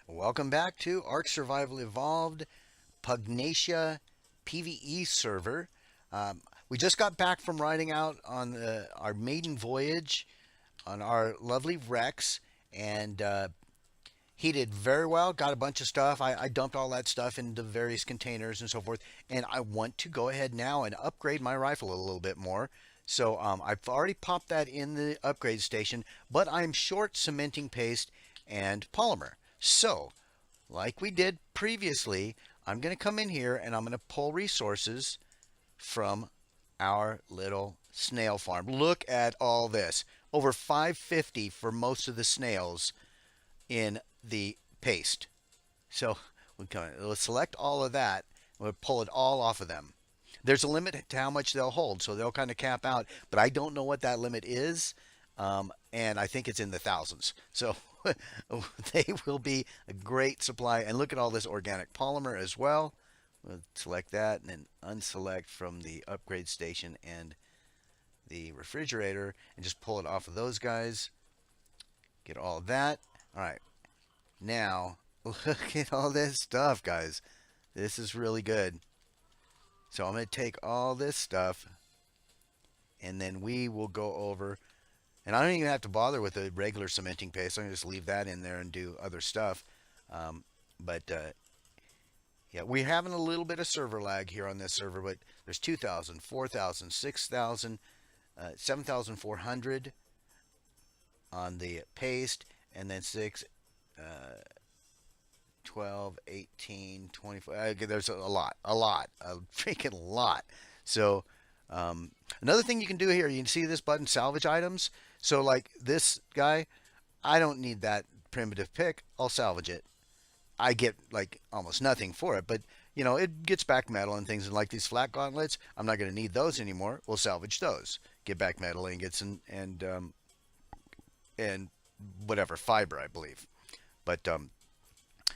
Welcome back to ARK Survival Evolved Pugnacia PVE server. We just got back from riding out on our maiden voyage on our lovely Rex, and he did very well. Got a bunch of stuff. I dumped all that stuff into various containers and so forth, and I want to go ahead now and upgrade my rifle a little bit more. So I've already popped that in the upgrade station, but I'm short cementing paste and polymer. So like we did previously, I'm going to come in here and I'm going to pull resources from our little snail farm. Look at all this. Over 550 for most of the snails in the paste. So let's select all of that. We'll pull it all off of them. There's a limit to how much they'll hold, so they'll kind of cap out. But I don't know what that limit is, and I think it's in the thousands. So they will be a great supply. And look at all this organic polymer as well. We'll select that and then unselect from the upgrade station and the refrigerator and just pull it off of those guys. Get all of that. All right. Now, look at all this stuff, guys. This is really good. So I'm going to take all this stuff and then we will go over. And I don't even have to bother with the regular cementing paste. I can just leave that in there and do other stuff. But yeah, we're having a little bit of server lag here on this server, but there's 2,000, 4,000, 6,000, 7,400 on the paste, and then 6, 12, 18, 24. There's a lot, a freaking lot. So another thing you can do here, you can see this button, Salvage Items. So like this guy, I don't need that primitive pick. I'll salvage it. I get like almost nothing for it, but you know, it gets back metal and things. And like these flat gauntlets, I'm not going to need those anymore. We'll salvage those. Get back metal ingots and whatever fiber, I believe. But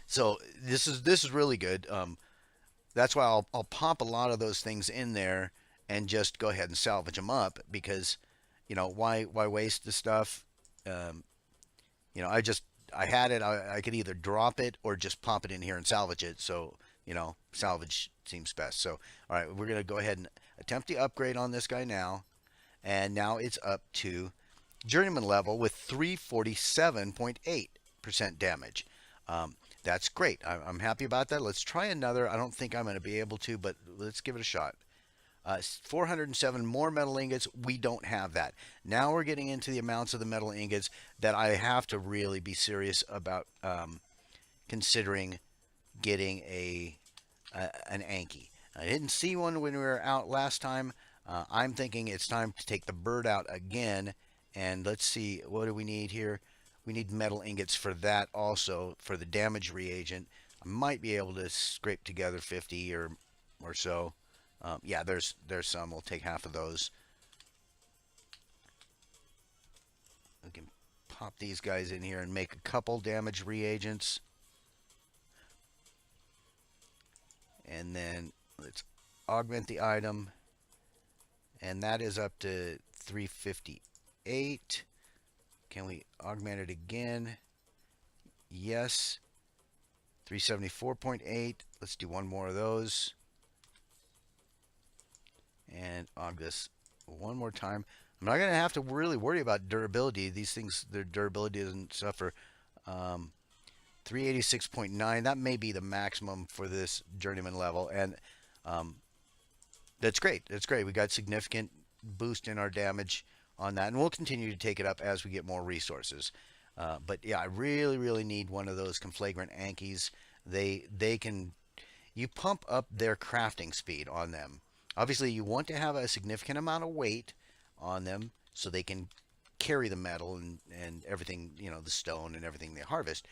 so this is really good. That's why I'll pop a lot of those things in there and just go ahead and salvage them up because you know why waste the stuff? Um, you know, I had it. I could either drop it or just pop it in here and salvage it. So you know, salvage seems best. So all right, we're gonna go ahead and attempt the upgrade on this guy now, and now it's up to journeyman level with 347.8% damage. That's great. I'm happy about that. Let's try another. I don't think I'm going to be able to, but let's give it a shot. 407 more metal ingots. We don't have that. Now we're getting into the amounts of the metal ingots that I have to really be serious about considering getting an Anki. I didn't see one when we were out last time. I'm thinking it's time to take the bird out again. And let's see, what do we need here? We need metal ingots for that also, for the damage reagent. I might be able to scrape together 50 or so. Yeah, there's some. We'll take half of those. We can pop these guys in here and make a couple damage reagents. And then let's augment the item. And that is up to 358. Can we augment it again? Yes. 374.8. Let's do one more of those. And aug this one more time. I'm not going to have to really worry about durability. These things, their durability doesn't suffer. 386.9. That may be the maximum for this journeyman level. And that's great. That's great. We got significant boost in our damage on that, and we'll continue to take it up as we get more resources. But yeah, I really need one of those conflagrant Ankies. They can, you pump up their crafting speed on them. Obviously, you want to have a significant amount of weight on them so they can carry the metal and everything, you know, the stone and everything they harvest.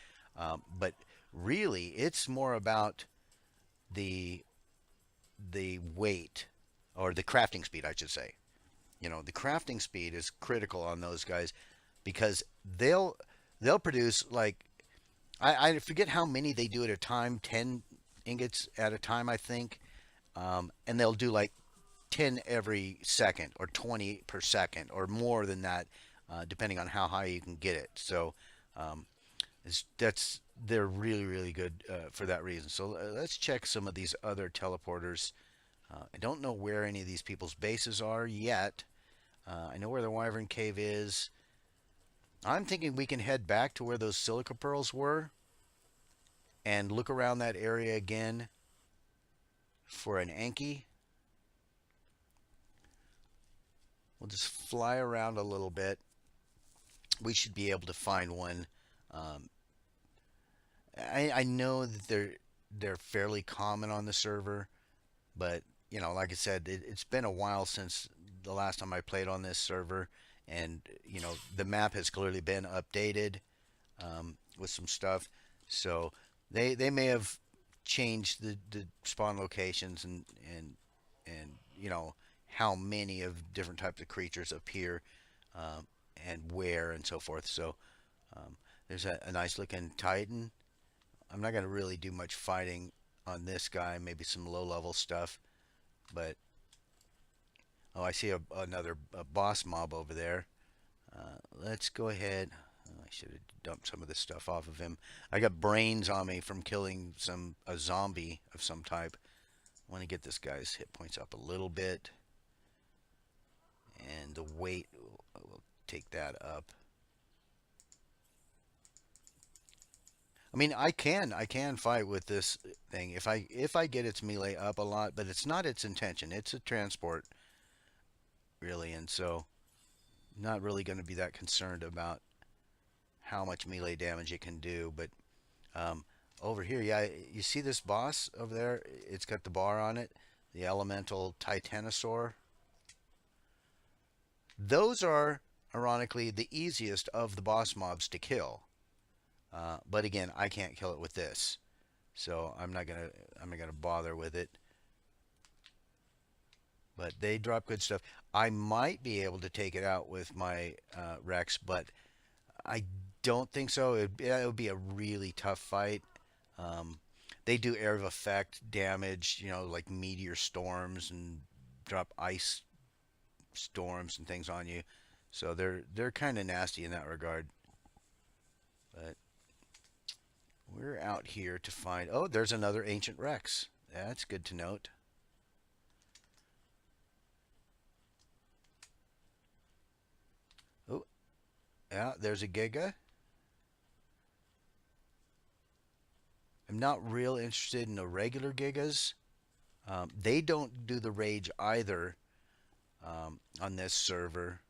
But really, it's more about the weight, or the crafting speed, I should say. You know, the crafting speed is critical on those guys because they'll produce like I forget how many they do at a time, 10 ingots at a time, I think. And they'll do like 10 every second or 20 per second or more than that, depending on how high you can get it. So They're really really good for that reason. So let's check some of these other teleporters. I don't know where any of these people's bases are yet. I know where the Wyvern Cave is. I'm thinking we can head back to where those silica pearls were and look around that area again for an Anki. We'll just fly around a little bit. We should be able to find one. Um, I know that they're fairly common on the server, but like I said, it's been a while since the last time I played on this server, and the map has clearly been updated with some stuff. So they may have changed the spawn locations and how many of different types of creatures appear um, and where and so forth. So um, there's a nice looking Titan. I'm not going to really do much fighting on this guy. Maybe some low level stuff, but oh, I see another boss mob over there. Let's go ahead. Oh, I should have dumped some of this stuff off of him. I got brains on me from killing a zombie of some type. I want to get this guy's hit points up a little bit, and the weight will take that up. I mean, I can fight with this thing if I get its melee up a lot, but it's not its intention. It's a transport really, and so not really going to be that concerned about how much melee damage it can do. But um, over here, yeah, you see this boss over there? It's got the bar on it, the elemental Titanosaur. Those are, ironically, the easiest of the boss mobs to kill. But again, I can't kill it with this, so I'm not gonna bother with it. But they drop good stuff. I might be able to take it out with my Rex, but I don't think so. It would be a really tough fight. Um, they do area of effect damage, like meteor storms and drop ice storms and things on you. So they're kind of nasty in that regard. But we're out here to find. Oh, there's another ancient Rex. That's good to note. Oh, yeah, there's a Giga. I'm not real interested in the regular Gigas. They don't do the rage either on this server.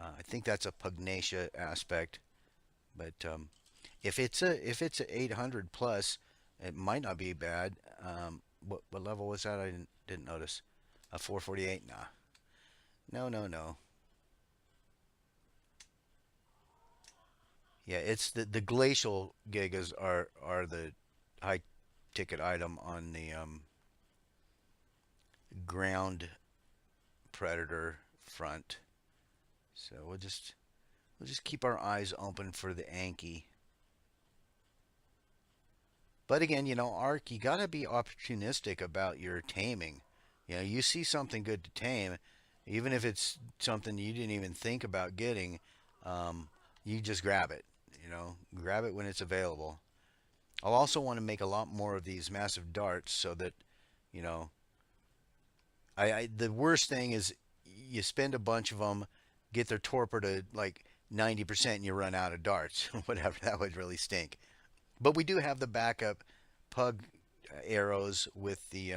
I think that's a Pugnacia aspect, but if it's a 800 plus, it might not be bad. What level was that? I didn't notice. A 448? Nah. No, no, no. Yeah, it's the glacial gigas are the high ticket item on the ground predator front. So we'll just keep our eyes open for the Anki. But again, ARK, you gotta be opportunistic about your taming. You see something good to tame, even if it's something you didn't even think about getting, um, you just grab it. Grab it when it's available. I'll also want to make a lot more of these massive darts so that, you know, the worst thing is you spend a bunch of them, get their torpor to like 90% and you run out of darts. Whatever, that would really stink. But we do have the backup pug arrows with the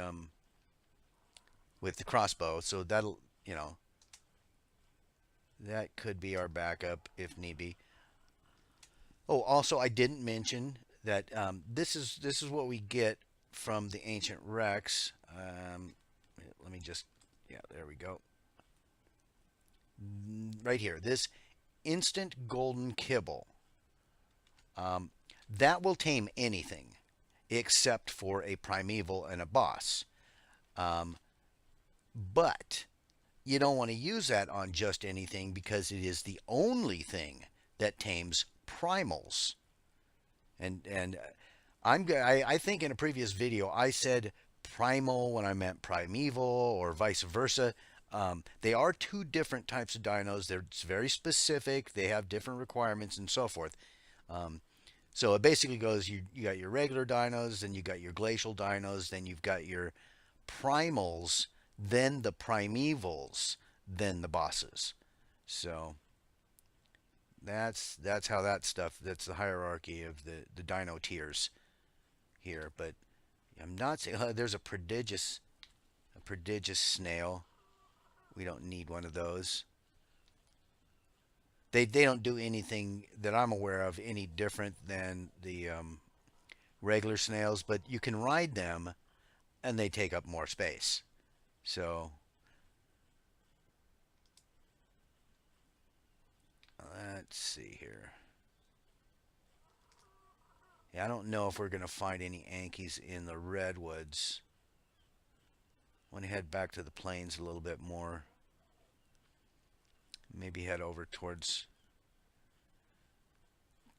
crossbow, so that could be our backup if need be. Oh, also I didn't mention that this is what we get from the ancient Rex. Let me just, yeah, there we go. Right here, this instant golden kibble. Um, that will tame anything except for a primeval and a boss. Um, but you don't want to use that on just anything because it is the only thing that tames primals. And I think in a previous video I said primal when I meant primeval or vice versa. They are two different types of dinos. They're very specific. They have different requirements and so forth. Um, So it basically goes, you got your regular dinos, then you got your glacial dinos, then you've got your primals, then the primevals, then the bosses. So that's how that stuff, that's the hierarchy of the dino tiers here. But I'm not saying there's a prodigious snail. We don't need one of those. They don't do anything that I'm aware of any different than the regular snails, but you can ride them and they take up more space. So let's see here. Yeah, I don't know if we're going to find any Ankies in the redwoods. I want to head back to the plains a little bit more. Maybe head over towards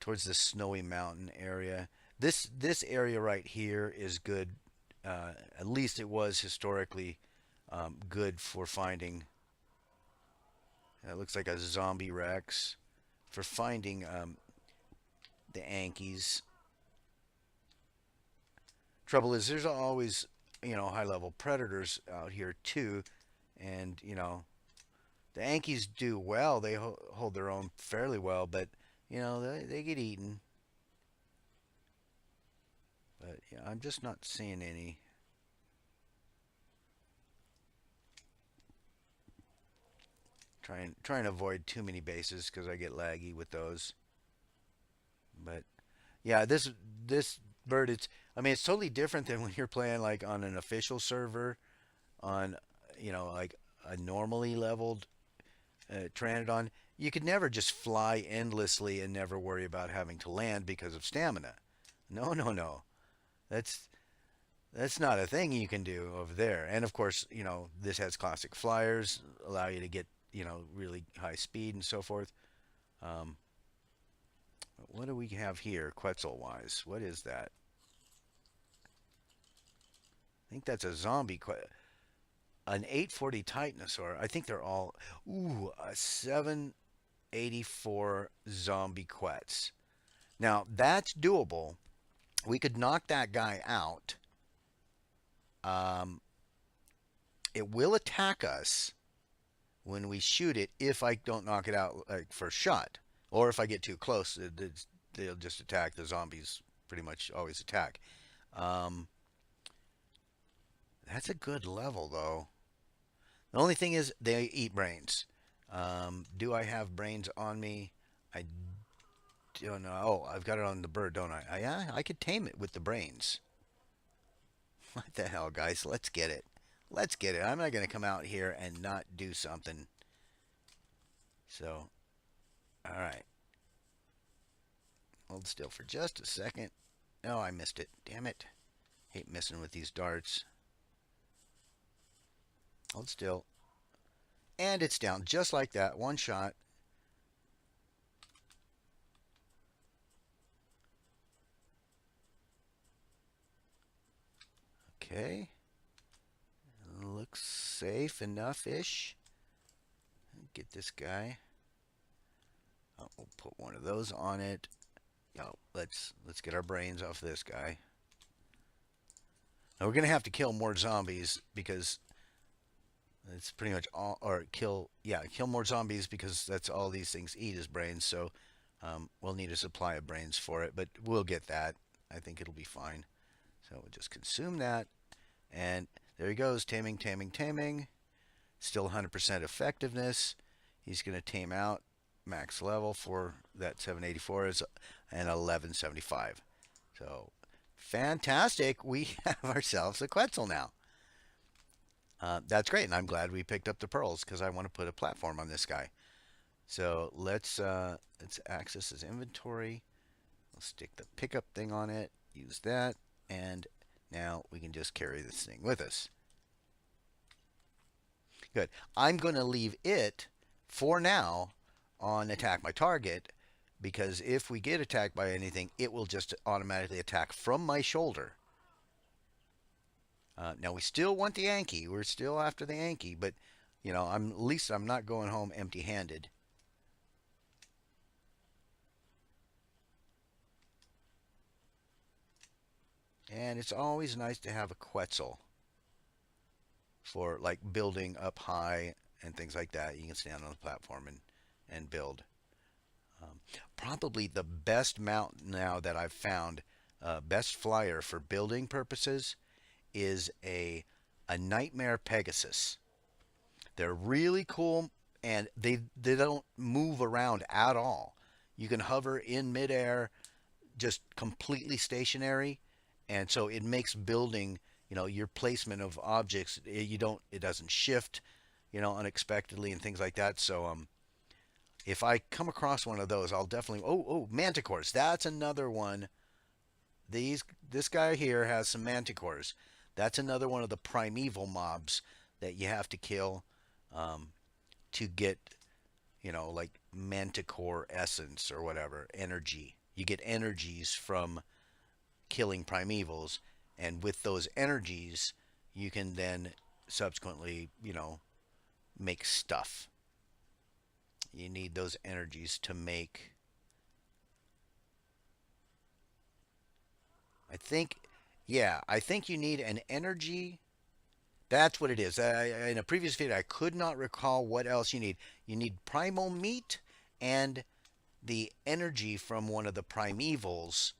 the snowy mountain area. This area right here is good. At least it was historically good for finding. It looks like a zombie Rex for finding the Ankies. Trouble is, there's always high level predators out here too, and the Ankies do well. They hold their own fairly well, but they get eaten. But yeah, I'm just not seeing any. Trying to avoid too many bases because I get laggy with those. But yeah, this bird, it's totally different than when you're playing like on an official server on like a normally leveled Pteranodon. You could never just fly endlessly and never worry about having to land because of stamina. No, no, no. That's that's not a thing you can do over there. And of course, this has classic flyers, allow you to get, really high speed and so forth. Um, what do we have here, Quetzal wise? What is that? I think that's a zombie, an 840 Titanosaur. I think they're all, ooh, a 784 zombie Quetz. Now that's doable. We could knock that guy out. Um, it will attack us when we shoot it if I don't knock it out like first shot, or if I get too close, they'll just attack. The zombies pretty much always attack. Um, that's a good level though. The only thing is they eat brains. Do I have brains on me? I don't know. Oh, I've got it on the bird, don't I? Yeah, I could tame it with the brains. What the hell, guys? Let's get it. Let's get it. I'm not going to come out here and not do something. So, all right. Hold still for just a second. No, I missed it. Damn it. Hate missing with these darts. Hold still. And it's down just like that. One shot. Okay. Looks safe enough-ish. Get this guy. Oh, we'll put one of those on it. Oh, let's get our brains off this guy. Now we're gonna have to kill more zombies because it's pretty much all, or kill more zombies because that's all these things eat is brains. So we'll need a supply of brains for it, but we'll get that. I think it'll be fine. So we'll just consume that, and there he goes, taming, taming, taming. Still 100% effectiveness. He's gonna tame out. Max level for that 784 is an 1175. So fantastic. We have ourselves a Quetzal now. That's great, and I'm glad we picked up the pearls because I want to put a platform on this guy. So let's access his inventory. We'll stick the pickup thing on it. Use that, and now we can just carry this thing with us. Good. I'm going to leave it for now on attack my target because if we get attacked by anything, it will just automatically attack from my shoulder. Now we still want the Yankee. We're still after the Yankee, but at least I'm not going home empty-handed. And it's always nice to have a Quetzal for like building up high and things like that. You can stand on the platform and build. Um, Probably the best mount now that I've found, best flyer for building purposes is a Nightmare Pegasus. They're really cool and they don't move around at all. You can hover in midair, just completely stationary, and so it makes building, your placement of objects, it doesn't shift, unexpectedly and things like that. So if I come across one of those, I'll definitely. Oh, Manticores. That's another one. This guy here has some Manticores. That's another one of the primeval mobs that you have to kill, um, to get, like Manticore essence or whatever energy. You get energies from killing primevals, and with those energies, you can then subsequently, make stuff. You need those energies to make. I think, yeah, I think you need an energy. That's what it is. In a previous video, I could not recall what else you need. You need primal meat and the energy from one of the primevals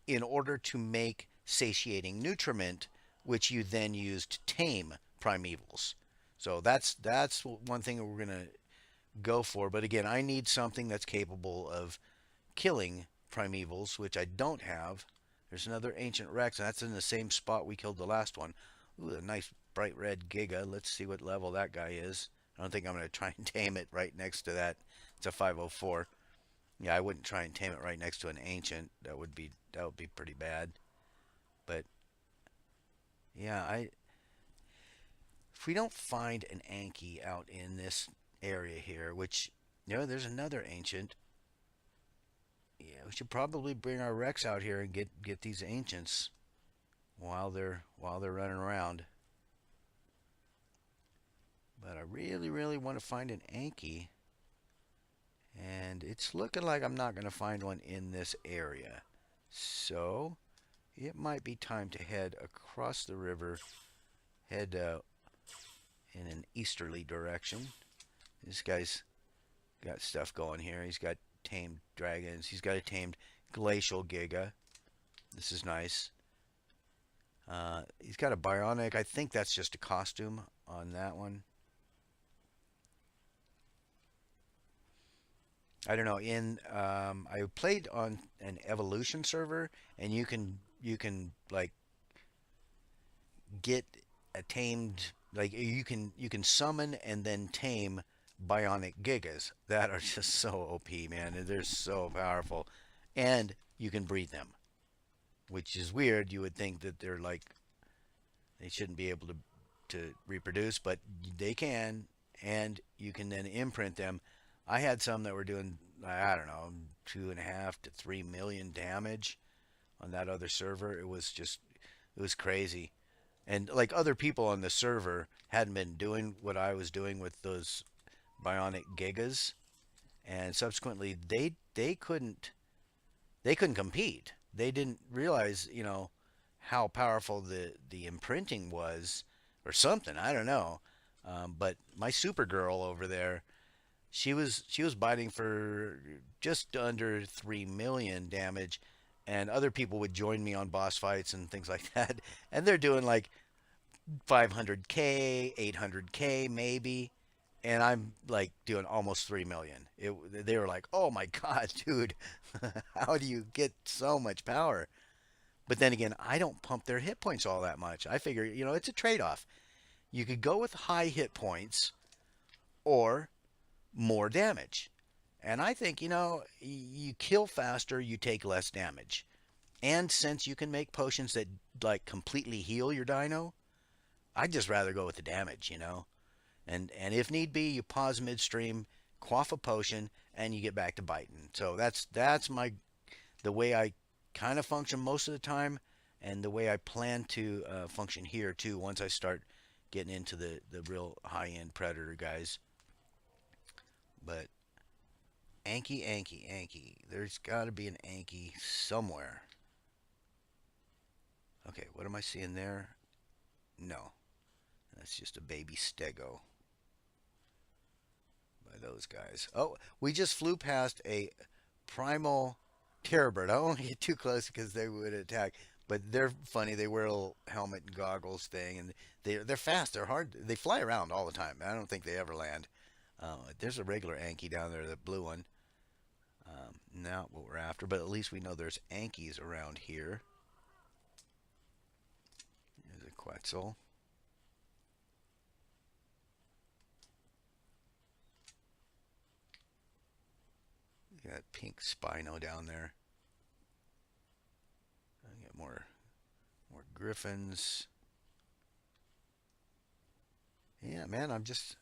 in order to make satiating nutriment, which you then use to tame primevals. So that's one thing that we're gonna go for. But again, I need something that's capable of killing primevals, which I don't have. There's another ancient Rex, and that's in the same spot we killed the last one. Ooh, a nice bright red Giga. Let's see what level that guy is. I don't think I'm going to try and tame it right next to that. It's a 504. Yeah, I wouldn't try and tame it right next to an ancient. That would be pretty bad. But yeah, I if we don't find an Anki out in this area here, which there's another ancient. Yeah, we should probably bring our Rex out here and get these ancients while they're running around. But I really, really want to find an Anki, and it's looking like I'm not going to find one in this area. So it might be time to head across the river, head in an easterly direction. This guy's got stuff going here. He's got tamed dragons. He's got a tamed glacial giga. This is nice. He's got a bionic. I think that's just a costume on that one. I don't know. I played on an evolution server, and you can like get a tamed, like you can summon and then tame bionic gigas that are just so OP, man. They're so powerful, and you can breed them, which is weird. You would think that they shouldn't be able to reproduce, but they can, and you can then imprint them. I had some that were doing, I don't know, 2.5 to 3 million damage on that other server. It was crazy. And like other people on the server hadn't been doing what I was doing with those bionic gigas, and subsequently they couldn't compete. They didn't realize, how powerful the imprinting was, or something. I don't know. But my Supergirl over there, she was biting for just under 3 million damage, and other people would join me on boss fights and things like that, and they're doing like 500k, 800k maybe, and I'm like doing almost 3 million. They were like, "Oh my god, dude, how do you get so much power?" But then again, I don't pump their hit points all that much. I figure, it's a trade-off. You could go with high hit points or more damage. And I think, you kill faster, you take less damage. And since you can make potions that like completely heal your dino, I'd just rather go with the damage. And if need be, you pause midstream, quaff a potion, and you get back to biting. So that's the way I kind of function most of the time, and the way I plan to function here too. Once I start getting into the real high end predator guys, but Anki, Anki, Anki. There's got to be an Anki somewhere. Okay, what am I seeing there? No, that's just a baby stego by those guys. Oh, we just flew past a primal terror bird. I don't want to get too close because they would attack. But they're funny. They wear a little helmet and goggles thing, and they're fast. They're hard. They fly around all the time. I don't think they ever land. There's a regular Anki down there, the blue one. Not what we're after, but at least we know there's Ankies around here. There's a Quetzal. Got pink Spino down there. I got more griffins. Yeah, man, it's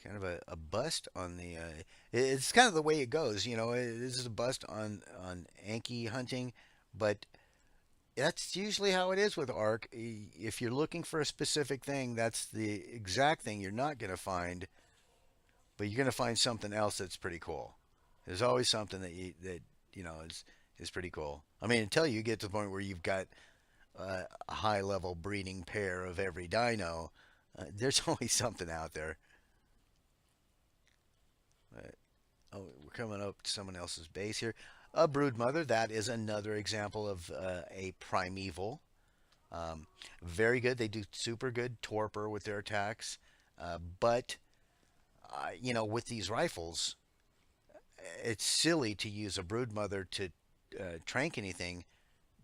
kind of a bust on the. It's kind of the way it goes, you know. This is a bust on Anki hunting, but that's usually how it is with ARK. If you're looking for a specific thing, that's the exact thing you're not going to find, but you're going to find something else that's pretty cool. There's always something that is pretty cool. I mean, until you get to the point where you've got a high level breeding pair of every dino, there's always something out there. But, oh, we're coming up to someone else's base here. A Broodmother, that is another example of a primeval. Um, Very good. They do super good torpor with their attacks. But with these rifles, it's silly to use a Broodmother to trank anything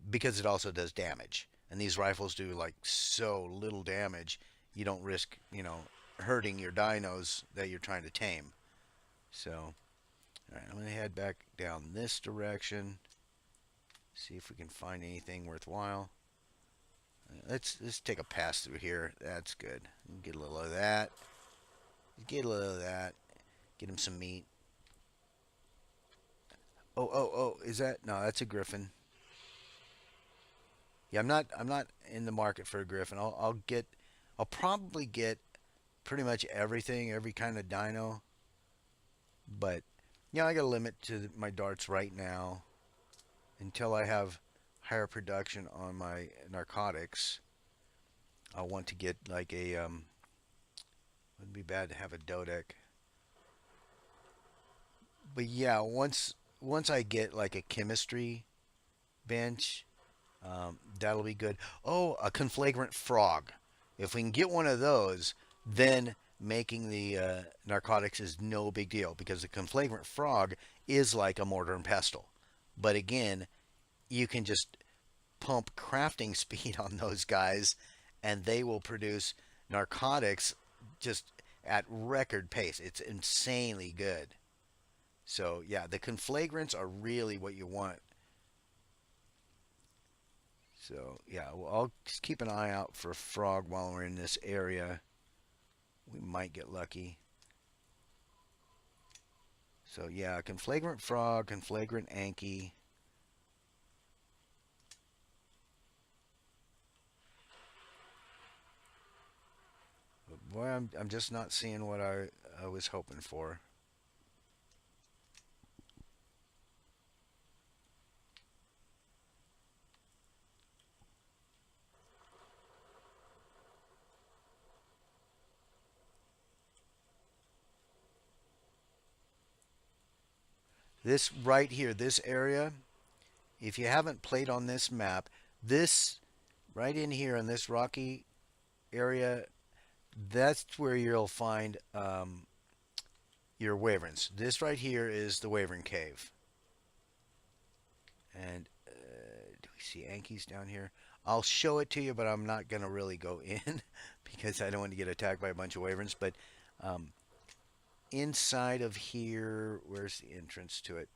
because it also does damage. And these rifles do like so little damage, you don't risk, hurting your dinos that you're trying to tame. So, all right, I'm going to head back down this direction, see if we can find anything worthwhile. Let's take a pass through here. That's good. Get a little of that. Get a little of that. Get him some meat. Oh, is that? No, that's a griffin. Yeah, I'm not in the market for a griffin. I'll probably get pretty much everything, every kind of dino. But I got a limit to my darts right now until I have higher production on my narcotics. I want to get like a wouldn't be bad to have a dodec. But yeah, once I get like a chemistry bench, that'll be good. Oh, a conflagrant frog. If we can get one of those, then making the narcotics is no big deal because the conflagrant frog is like a mortar and pestle. But again, you can just pump crafting speed on those guys and they will produce narcotics just at record pace. It's insanely good. So, yeah, the conflagrants are really what you want. So, yeah, well, I'll just keep an eye out for a frog while we're in this area. We might get lucky. So, yeah, conflagrant frog, conflagrant Anki. But boy, I'm just not seeing what I was hoping for. This right here, this area, if you haven't played on this map, this right in here in this rocky area, that's where you'll find your wyverns. This right here is the Wavering Cave. And do we see Ankies down here? I'll show it to you, but I'm not going to really go in because I don't want to get attacked by a bunch of wyverns. But um, inside of here, where's the entrance to it?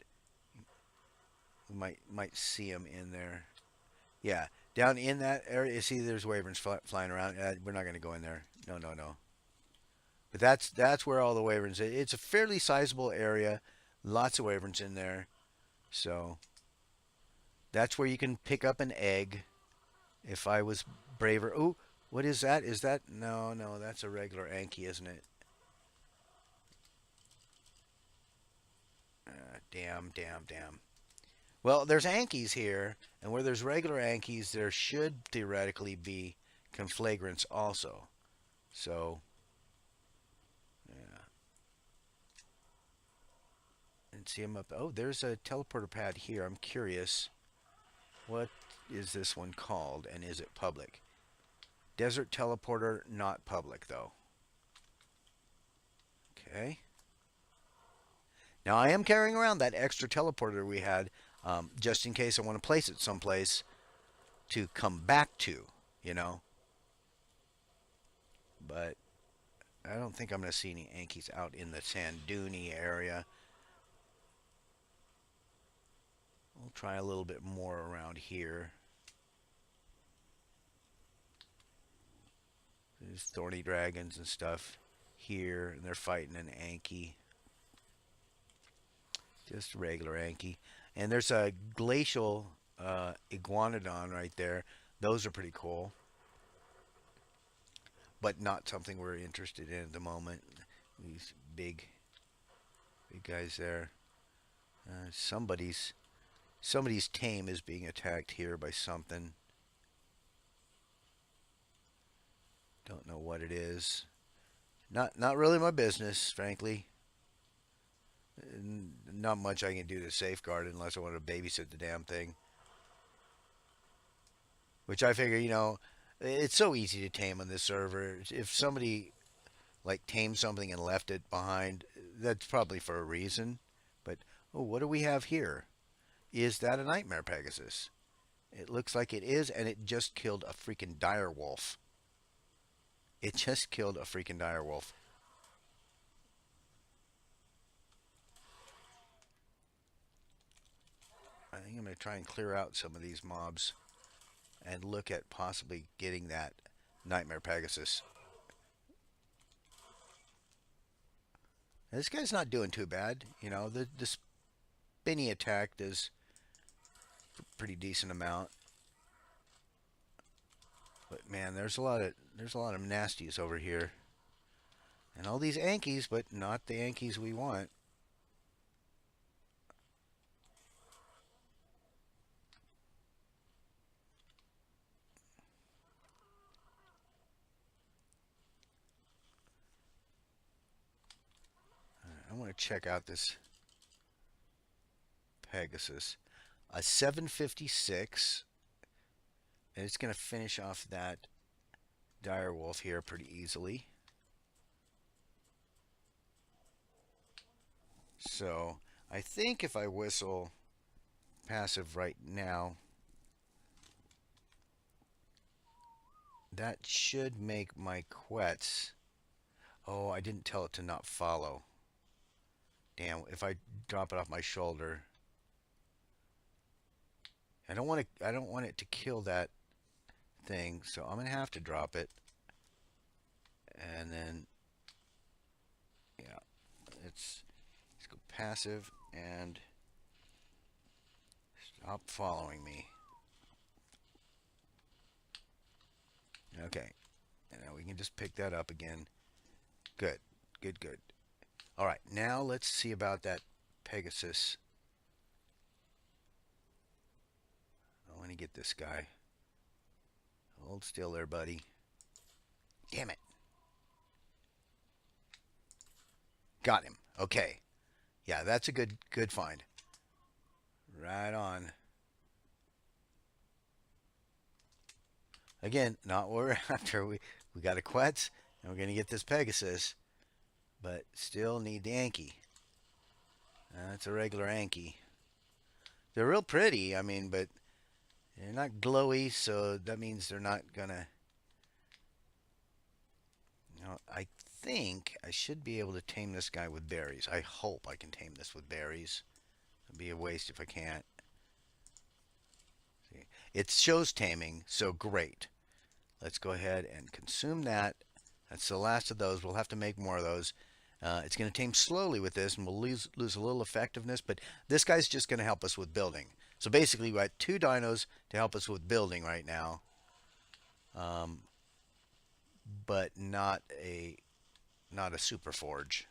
We might see them in there. Yeah, down in that area. You see, there's wyverns flying around. We're not going to go in there. No, no, no. But that's where all the wyverns. It's a fairly sizable area. Lots of wyverns in there. So that's where you can pick up an egg. If I was braver. Oh, what is that? Is that? No, no, that's a regular Anki, isn't it? Damn, damn, damn. Well, there's Ankies here, and where there's regular Ankies, there should theoretically be conflagrants also. So, yeah. And see them up. Oh, there's a teleporter pad here. I'm curious. What is this one called, and is it public? Desert teleporter, not public, though. Okay. Now, I am carrying around that extra teleporter we had, just in case I want to place it someplace to come back to, you know. But I don't think I'm going to see any Ankies out in the Sanduni area. We'll try a little bit more around here. There's thorny dragons and stuff here, and they're fighting an Anki. Just regular Anki. And there's a Glacial Iguanodon right there. Those are pretty cool. But not something we're interested in at the moment. These big guys there. Somebody's tame is being attacked here by something. Don't know what it is. Not really my business, frankly. Not much I can do to safeguard it unless I want to babysit the damn thing. Which I figure, it's so easy to tame on this server. If somebody like tamed something and left it behind, that's probably for a reason. But oh, what do we have here? Is that a nightmare Pegasus? It looks like it is, and it just killed a freaking dire wolf. It just killed a freaking dire wolf. I think I'm going to try and clear out some of these mobs and look at possibly getting that nightmare Pegasus. Now, this guy's not doing too bad. The spinny attack does a pretty decent amount. But man, there's a lot of nasties over here. And all these Ankies, but not the Ankies we want. I want to check out this Pegasus. A 756. And it's going to finish off that dire wolf here pretty easily. So I think if I whistle passive right now, that should make my Quetzal. Oh, I didn't tell it to not follow. Damn, if I drop it off my shoulder. I don't want it to kill that thing, so I'm going to have to drop it. And then yeah, let's go passive and stop following me. Okay. And now we can just pick that up again. Good. Good, good. All right, now let's see about that Pegasus. I want to get this guy. Hold still there, buddy. Damn it. Got him. Okay. Yeah, that's a good find. Right on. Again, not what we're after. We got a Quetzal, and we're going to get this Pegasus. But still need the Anki. That's a regular Anki. They're real pretty, I mean, but they're not glowy, so that means they're not gonna... I think I should be able to tame this guy with berries. I hope I can tame this with berries. It'd be a waste if I can't. See, it shows taming, so great. Let's go ahead and consume that. That's the last of those. We'll have to make more of those. It's going to tame slowly with this, and we'll lose a little effectiveness, but this guy's just going to help us with building. So basically, we got 2 dinos to help us with building right now, but not a super forge.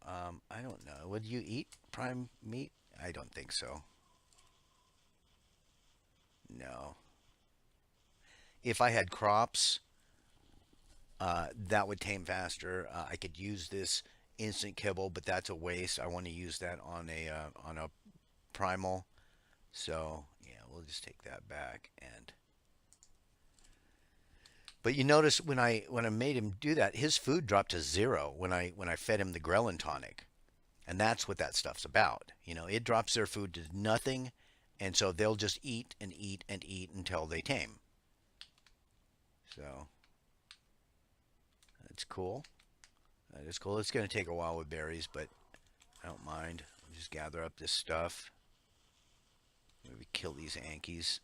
I don't know. Would you eat prime meat? I don't think so. No. If I had crops, that would tame faster. I could use this instant kibble, but that's a waste. I want to use that on a primal. So yeah, we'll just take that back. And but you notice when I made him do that, his food dropped to zero when I fed him the ghrelin tonic, and that's what that stuff's about. It drops their food to nothing, and so they'll just eat and eat and eat until they tame. So that's cool. That is cool. It's going to take a while with berries, but I don't mind. I'll just gather up this stuff. Maybe kill these Ankies.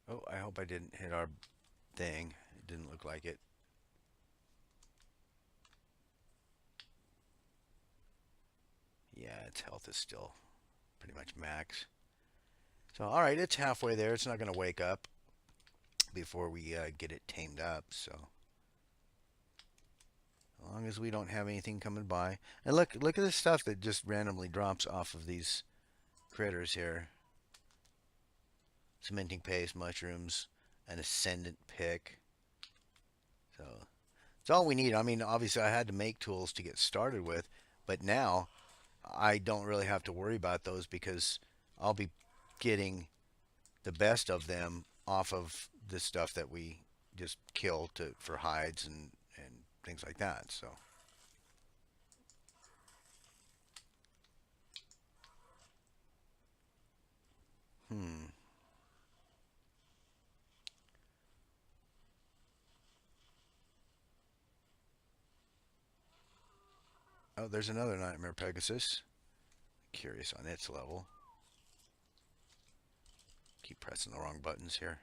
Oh, I hope I didn't hit our thing. It didn't look like it. Yeah, its health is still pretty much max. So, all right, it's halfway there. It's not going to wake up before we get it tamed up. So, as long as we don't have anything coming by. And look at the stuff that just randomly drops off of these critters here. Cementing paste, mushrooms, an ascendant pick. So, it's all we need. I mean, obviously, I had to make tools to get started with, but now I don't really have to worry about those because I'll be getting the best of them off of the stuff that we just kill for hides and things like that. So, hmm. Oh, there's another nightmare Pegasus. Curious on its level. Keep pressing the wrong buttons here.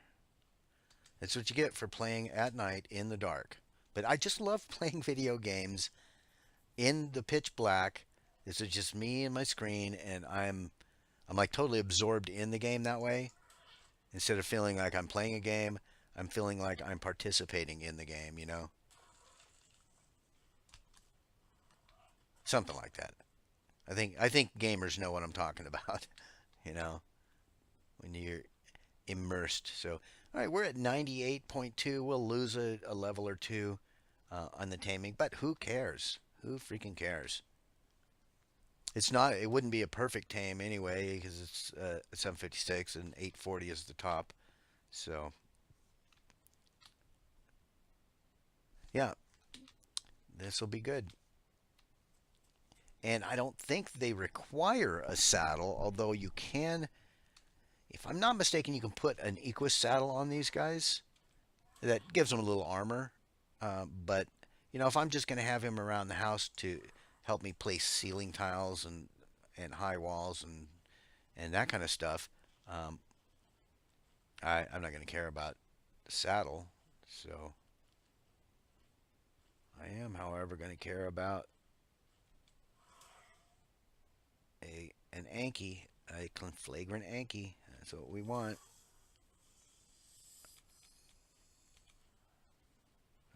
That's what you get for playing at night in the dark. But I just love playing video games in the pitch black. This is just me and my screen, and I'm like totally absorbed in the game that way. Instead of feeling like I'm playing a game, I'm feeling like I'm participating in the game. Something like that. I think gamers know what I'm talking about, you know, when you're immersed. So, all right, we're at 98.2. We'll lose a level or two on the taming, but who cares? Who freaking cares? It's not. It wouldn't be a perfect tame anyway because it's 756 and 840 is the top. So yeah, this will be good. And I don't think they require a saddle, although you can. If I'm not mistaken, you can put an Equus saddle on these guys. That gives them a little armor. But if I'm just going to have him around the house to help me place ceiling tiles and high walls and that kind of stuff, um, I'm not going to care about the saddle. So I am, however, going to care about an Anki, a flagrant Anki. That's what we want.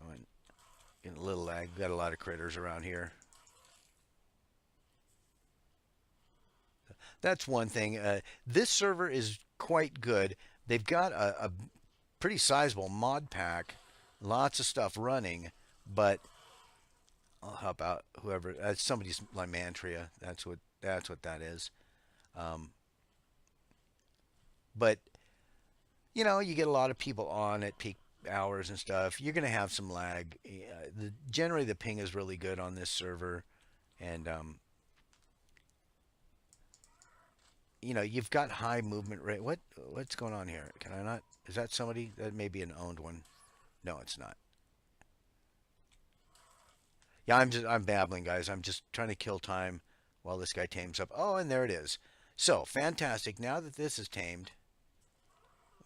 Going, getting a little lag. We've got a lot of critters around here. That's one thing. This server is quite good. They've got a pretty sizable mod pack, lots of stuff running, but I'll help out whoever. Somebody's Lymantria. That's what that is. Um, but you get a lot of people on at peak hours and stuff. You're gonna have some lag. Generally, the ping is really good on this server, and you've got high movement rate. What's going on here? Can I not? Is that somebody? That may be an owned one. No, it's not. Yeah, I'm babbling, guys. I'm just trying to kill time while this guy tames up. Oh, and there it is. So fantastic. Now that this is tamed,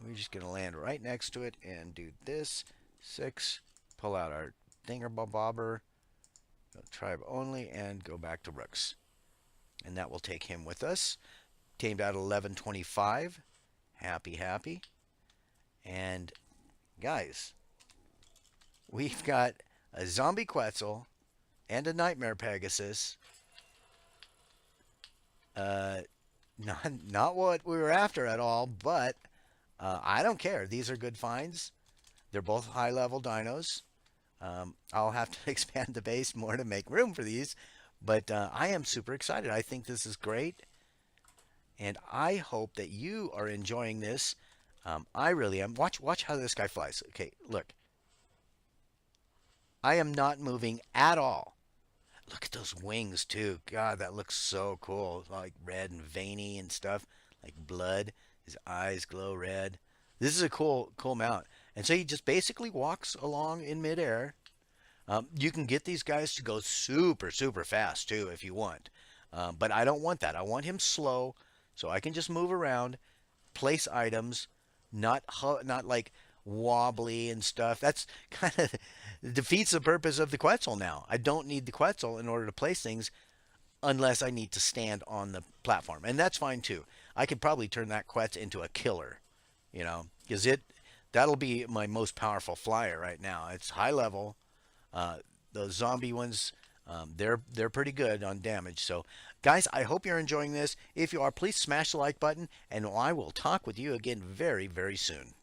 We're just going to land right next to it and do this. 6. Pull out our dingerbobber. Tribe only and go back to Rooks. And that will take him with us. Tamed out 1125. Happy, happy. And guys, we've got a zombie Quetzal and a nightmare Pegasus. Not what we were after at all, but I don't care. These are good finds. They're both high-level dinos. I'll have to expand the base more to make room for these, but I am super excited. I think this is great, and I hope that you are enjoying this. I really am. Watch how this guy flies. Okay, look. I am not moving at all. Look at those wings too. God, that looks so cool. Like red and veiny and stuff, like blood. His eyes glow red. This is a cool mount. And so he just basically walks along in midair. You can get these guys to go super, super fast too if you want. But I don't want that. I want him slow so I can just move around, place items, not like wobbly and stuff. That's kind of defeats the purpose of the Quetzal now. I don't need the Quetzal in order to place things unless I need to stand on the platform. And that's fine too. I could probably turn that Quetzal into a killer, because that'll be my most powerful flyer right now. It's high level. Those zombie ones, they're pretty good on damage. So, guys, I hope you're enjoying this. If you are, please smash the like button, and I will talk with you again very, very soon.